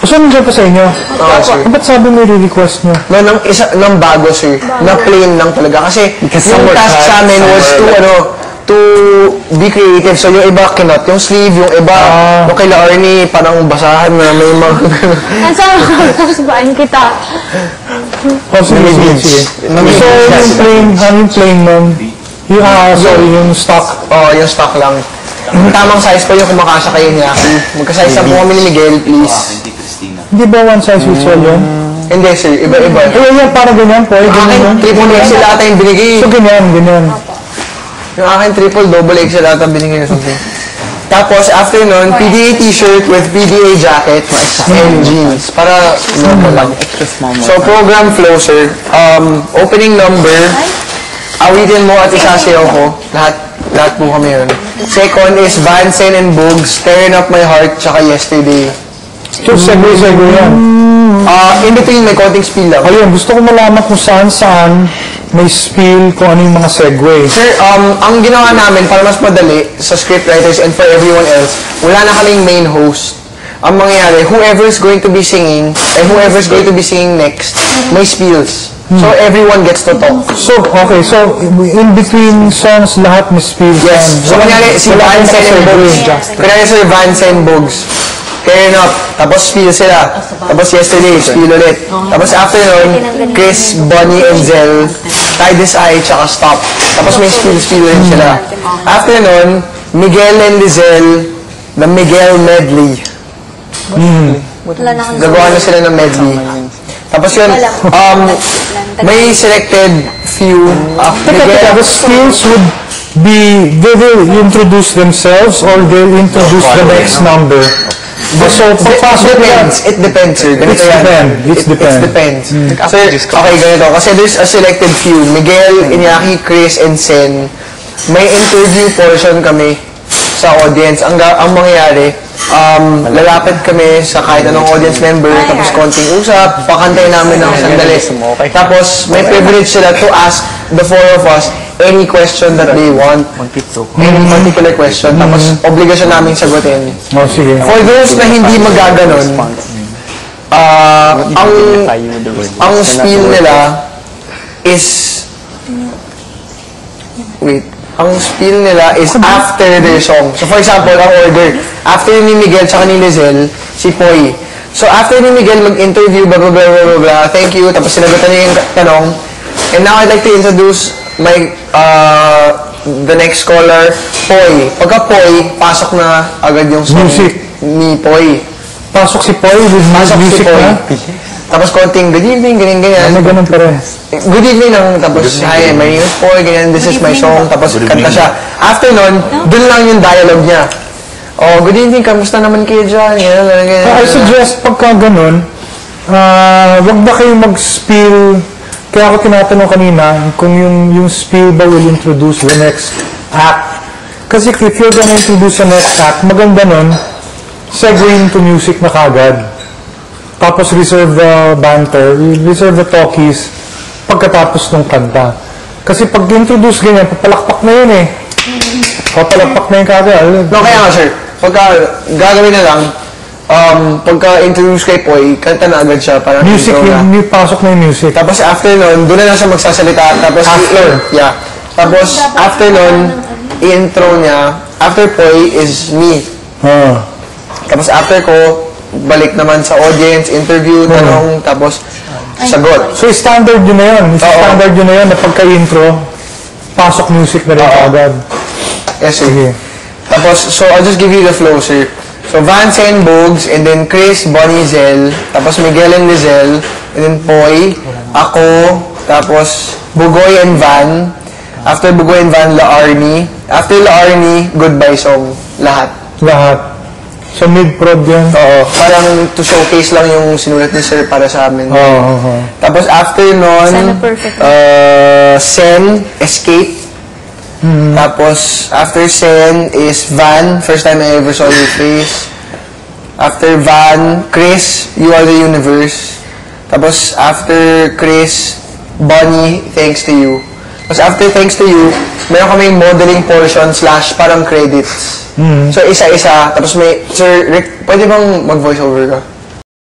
So, nandiyan pa sa inyo? Oo, sir. Ba't sabi mo i-request nyo? No, ng bago, sir. Na plain lang talaga. Kasi yung task sa amin was to be creative. So, yung iba kinot yung sleeve, yung iba, yung kay Arnie, parang basahan na may mga... Nasaan ako? Baan kita? Sige. So, yung plain nun, yung stock. Oo, yung stock lang. Tamang size pa yung kumakasya kayo niya. Magka-size lang po kami ni Miguel, please. Hindi ba one size fits all yun? Hindi, sir. Iba-iba. Yan, parang ganyan po. Akin, triple XL ata yung binigay. So, ganyan. Yung akin, triple, double XL ata binigay na something. Tapos, after nun, PDA t-shirt with PDA jacket and jeans. Para normal lang. So, program flow, sir. Opening number. Awitin mo at isasayaw ko. Lahat po kami yun. Second is Vansen and Bogs, Tearing Up My Heart, tsaka Yesterday. So, segue yan. In between, may konting spiel lang. Ayun, gusto ko malaman kung saan may spiel, kung ano yung mga segue. Sir, ang ginawa namin para mas madali sa scriptwriters and for everyone else, wala na kaming main host. Ang mangyayari, whoever's going to be singing and whoever's going to be singing next, may spiels. So, everyone gets to talk. So, okay. So, in between songs, lahat may spiels. Yes. So, kunyari, si Vansen and Bogs. Kunyari, Sir Vansen Bogs. Tearing Up. Tapos, spiel sila. Tapos, Yesterday, spiel ulit. Tapos, after nun, Chris, Bonnie, and Zell, Tie This Eye, tsaka Stop. Tapos, may spiel ulit sila. After nun, Miguel and Lizelle, the Miguel Medley. Gagawa na sila ng medley. Tapos yun, may selected few. The skills would be, they will introduce themselves or they'll introduce the next number. So, it depends, sir. It depends. Sir, okay, ganito. Kasi there's a selected few. Miguel, Iñaki, Chris, and Sen. May interview portion kami sa audience. Ang mangyayari, lalapit kami sa kahit anong audience member, tapos konting usap, pakantay namin ng sandali. Tapos, may privilege sila to ask the four of us any question that they want. Any particular question. Tapos, obligasyon namin sagutin. For those na hindi magaganon, ang spiel nila is... Ang spiel nila is after their song. So, for example, ang order. After ni Miguel tsaka ni Lizelle, si Poy. So, after ni Miguel mag-interview, blah, blah, blah, blah, blah, thank you, tapos sinagutan niya yung tanong. And now, I'd like to introduce my, the next caller, Poy. Pagka Poy, pasok na agad yung song ni Poy. Pasok si Poy with music na? Tapos konting, good evening, ganyan. Ganun pa rin. Good evening lang, tapos, hi, my name is Poy, ganyan, this is my song, tapos kanta siya. After nun, dun lang yung dialogue niya. Oh, good evening, kamusta naman kayo dyan? Ganyan. I suggest, pagka ganun, wag ba kayo mag-spiel, kaya ako tinatanong kanina, kung yung spiel ba will introduce the next act. Kasi if you're gonna introduce the next act, maganda nun, segue into music na kagad. Tapos reserve the banter, reserve the talkies pagkatapos ng kanta. Kasi pag introduce ganyan, papalakpak na yun eh. Papalakpak na yun kagad. No, kaya nga sir, pagka gagawin na lang, pagka introduce kay Poy, kanta na agad siya. Parang music, yung pasok na yung music. Tapos after nun, doon na lang siya magsasalita. Tapos after? Yeah. Tapos after nun, i-intro niya, after Poy is me. Tapos after ko, balik naman sa audience, interview, tanong, tapos sagot. So, standard yun na yun. Standard yun na yun na pagka-intro, pasok music na rin agad. Yes, sir. Tapos, so I'll just give you the flow, sir. So, Vansen, Bogs, and then Chris, Bonnie, Zell, tapos Miguel and Lizelle, and then Poy, ako, tapos Bugoy and Van. After Bugoy and Van, La Arnie. After La Arnie, Goodbye Song. Lahat. So, mid-prod yan? Oo. Parang to showcase lang yung sinulat ni Sir para sa amin. Tapos after nun, Sen, Escape. Tapos after Sen is Van, First Time I Ever Saw Your Face. After Van, Chris, You Are the Universe. Tapos after Chris, Bonnie, Thanks to You. Tapos after Thanks to You, meron kaming modeling portion / parang credits. So, isa-isa. Tapos may, Sir Rick, pwede bang mag-voiceover ka?